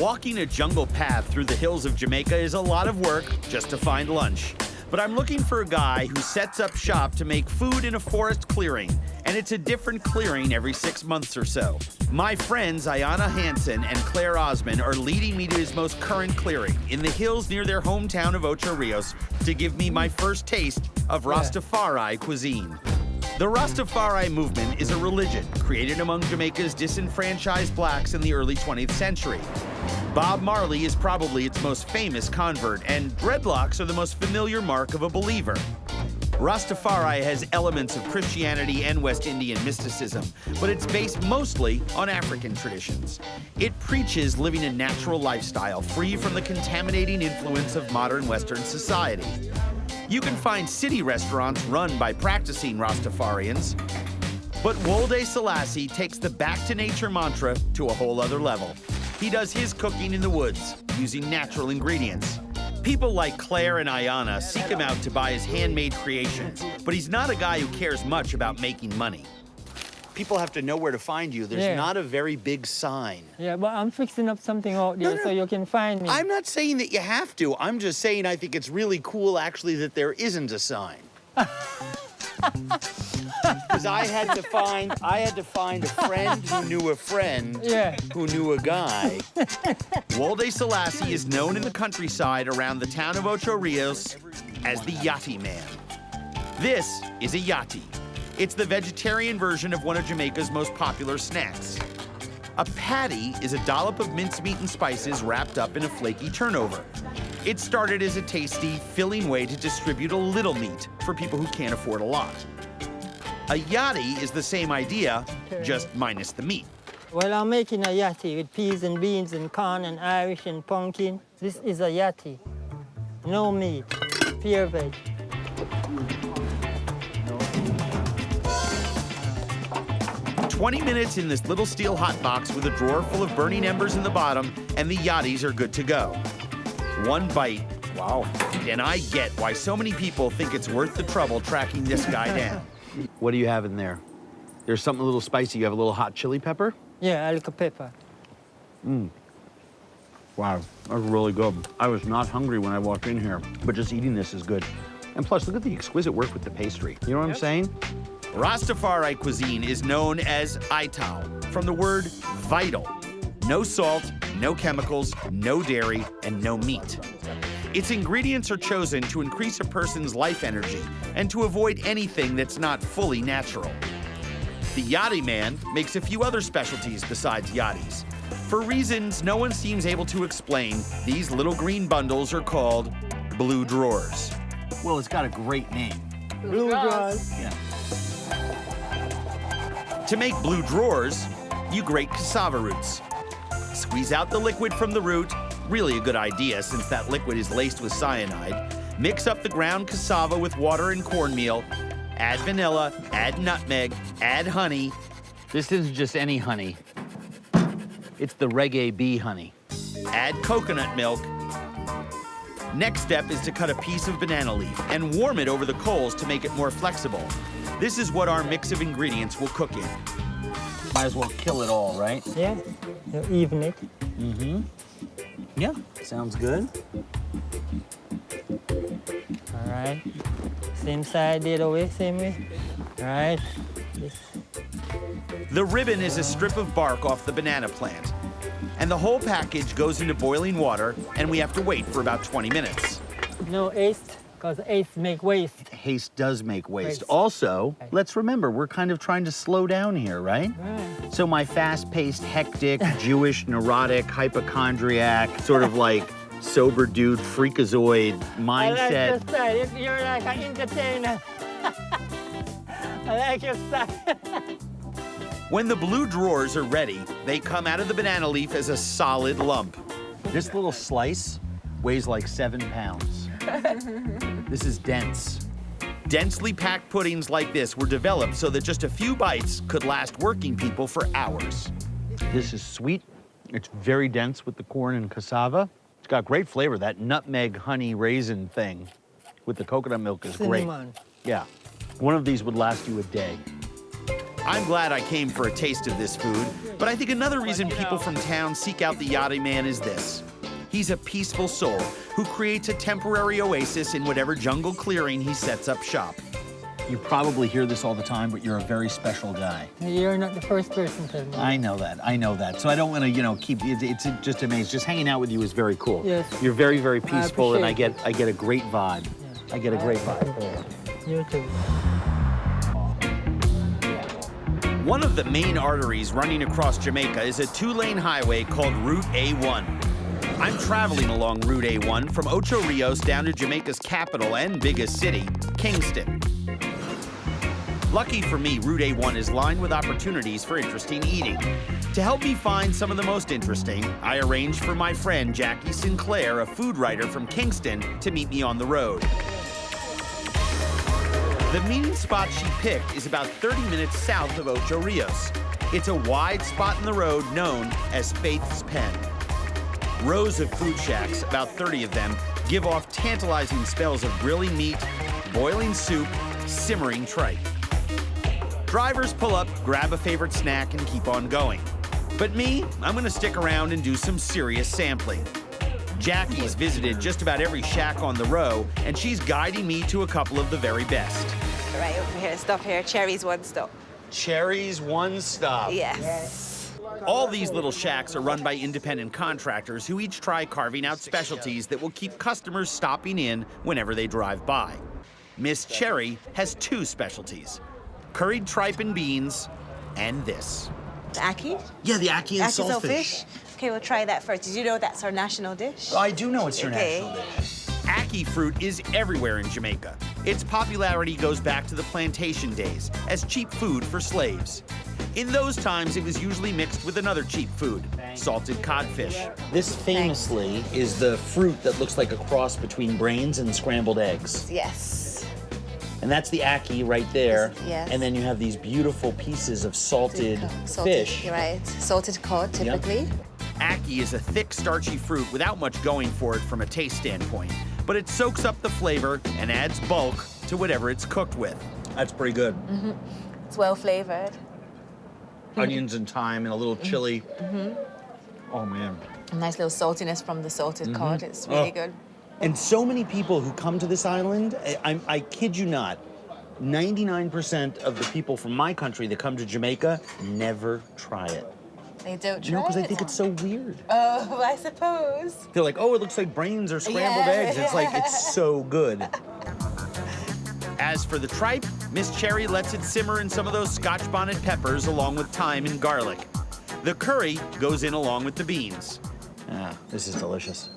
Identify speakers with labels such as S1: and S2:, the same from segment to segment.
S1: Walking a jungle path through the hills of Jamaica is a lot of work just to find lunch. But I'm looking for a guy who sets up shop to make food in a forest clearing, and it's a different clearing every 6 months or so. My friends Ayana Hansen and Claire Osman are leading me to his most current clearing in the hills near their hometown of Ocho Rios to give me my first taste of Rastafari cuisine. The Rastafari movement is a religion created among Jamaica's disenfranchised blacks in the early 20th century. Bob Marley is probably its most famous convert, and dreadlocks are the most familiar mark of a believer. Rastafari has elements of Christianity and West Indian mysticism, but it's based mostly on African traditions. It preaches living a natural lifestyle free from the contaminating influence of modern Western society. You can find city restaurants run by practicing Rastafarians, but Wolde Selassie takes the back to nature mantra to a whole other level. He does his cooking in the woods, using natural ingredients. People like Claire and Ayana seek him out to buy his handmade creations, but he's not a guy who cares much about making money. People have to know where to find you. There's not a very big sign.
S2: Yeah, but I'm fixing up something out there so you can find me.
S1: I'm not saying that you have to. I'm just saying I think it's really cool, actually, that there isn't a sign. Because I had to find a friend who knew a friend who knew a guy. Wolde Selassie is known in the countryside around the town of Ocho Rios as the Yatty Man. This is a yatty. It's the vegetarian version of one of Jamaica's most popular snacks. A patty is a dollop of mincemeat and spices wrapped up in a flaky turnover. It started as a tasty, filling way to distribute a little meat for people who can't afford a lot. A yatty is the same idea, just minus the meat.
S2: Well, I'm making a yatty with peas and beans and corn and Irish and pumpkin. This is a yatty. No meat, pure veg.
S1: 20 minutes in this little steel hotbox with a drawer full of burning embers in the bottom, and the yatties are good to go. One bite, wow, and I get why so many people think it's worth the trouble tracking this guy down. What do you have in there? There's something a little spicy. You have a little hot chili pepper?
S2: Yeah, a little pepper.
S1: Wow, that's really good. I was not hungry when I walked in here, but just eating this is good. And plus, look at the exquisite work with the pastry. You know what I'm saying? Rastafari cuisine is known as ital, from the word vital. No salt, no chemicals, no dairy, and no meat. Its ingredients are chosen to increase a person's life energy and to avoid anything that's not fully natural. The Yatty Man makes a few other specialties besides yatties. For reasons no one seems able to explain, these little green bundles are called blue drawers. Well, it's got a great name.
S2: Blue drawers.
S1: Yeah. To make blue drawers, you grate cassava roots. Squeeze out the liquid from the root, really a good idea since that liquid is laced with cyanide. Mix up the ground cassava with water and cornmeal. Add vanilla, add nutmeg, add honey. This isn't just any honey. It's the reggae bee honey. Add coconut milk. Next step is to cut a piece of banana leaf and warm it over the coals to make it more flexible. This is what our mix of ingredients will cook in. Might as well kill it all, right?
S2: Yeah, you even it.
S1: Yeah, sounds good.
S2: All right. Same side, the other way, same way. All right.
S1: The ribbon is a strip of bark off the banana plant. And the whole package goes into boiling water, and we have to wait for about 20 minutes.
S2: No haste, because haste make waste.
S1: Haste does make waste. Also, let's remember, we're kind of trying to slow down here, right?
S2: Right.
S1: So my fast-paced, hectic, Jewish, neurotic, hypochondriac, sort of like sober dude, freakazoid mindset.
S2: I like your style. You're like an entertainer. I like your style.
S1: When the blue drawers are ready, they come out of the banana leaf as a solid lump. This little slice weighs like 7 pounds. This is dense. Densely packed puddings like this were developed so that just a few bites could last working people for hours. This is sweet. It's very dense with the corn and cassava. It's got great flavor. That nutmeg, honey, raisin thing with the coconut milk is great.
S2: Cinnamon.
S1: Yeah. One of these would last you a day. I'm glad I came for a taste of this food, but I think another reason people from town seek out the yachty man is this. He's a peaceful soul who creates a temporary oasis in whatever jungle clearing he sets up shop.
S3: You probably hear this all the time, but you're a very special guy.
S2: You're not the first person to me.
S3: I know that. So I don't want to, keep, it's just amazing. Just hanging out with you is very cool.
S2: Yes.
S3: You're very, very peaceful, and I
S2: appreciate
S3: get a great vibe.
S2: Yeah.
S3: I get a great vibe.
S2: You too.
S1: One of the main arteries running across Jamaica is a two-lane highway called Route A1. I'm traveling along Route A1 from Ocho Rios down to Jamaica's capital and biggest city, Kingston. Lucky for me, Route A1 is lined with opportunities for interesting eating. To help me find some of the most interesting, I arranged for my friend Jackie Sinclair, a food writer from Kingston, to meet me on the road. The meeting spot she picked is about 30 minutes south of Ocho Rios. It's a wide spot in the road known as Faith's Pen. Rows of food shacks, about 30 of them, give off tantalizing smells of grilling meat, boiling soup, simmering tripe. Drivers pull up, grab a favorite snack, and keep on going. But me, I'm gonna stick around and do some serious sampling. Jackie's visited just about every shack on the row, and she's guiding me to a couple of the very best.
S4: Right over here, stop here. Cherry's one stop.
S1: Cherry's One Stop.
S4: Yes.
S1: All these little shacks are run by independent contractors who each try carving out specialties that will keep customers stopping in whenever they drive by. Miss Cherry has two specialties: curried tripe and beans, and this.
S4: The ackee?
S3: Yeah, the ackee and
S4: Ackee
S3: saltfish.
S4: Okay, we'll try that first. Did you know that's our national dish?
S3: I do know it's your
S4: Okay.
S3: national dish.
S1: Ackee fruit is everywhere in Jamaica. Its popularity goes back to the plantation days as cheap food for slaves. In those times, it was usually mixed with another cheap food, salted codfish.
S3: This famously is the fruit that looks like a cross between brains and scrambled eggs.
S4: Yes.
S3: And that's the ackee right there.
S4: Yes.
S3: And then you have these beautiful pieces of salted fish.
S4: You're right. Salted cod, typically.
S1: Ackee is a thick, starchy fruit without much going for it from a taste standpoint, but it soaks up the flavor and adds bulk to whatever it's cooked with.
S3: That's pretty good.
S4: It's well flavored.
S3: Onions and thyme and a little chili. Oh, man.
S4: A nice little saltiness from the salted cod. It's really good.
S3: And so many people who come to this island, I kid you not, 99% of the people from my country that come to Jamaica never try it.
S4: They don't try
S3: You know, because they
S4: it.
S3: think it's so weird.
S4: Oh, I suppose.
S3: They're like, oh, it looks like brains or scrambled eggs. It's like, it's so good.
S1: As for the tripe, Miss Cherry lets it simmer in some of those Scotch bonnet peppers along with thyme and garlic. The curry goes in along with the beans.
S3: Ah, this is delicious.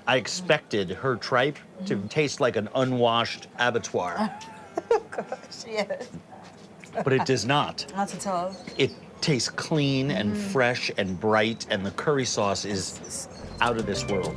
S3: I expected her tripe to taste like an unwashed abattoir,
S4: Gosh, yes.
S3: but it does not.
S4: Not at all.
S3: It tastes clean and fresh and bright, and the curry sauce is out of this world.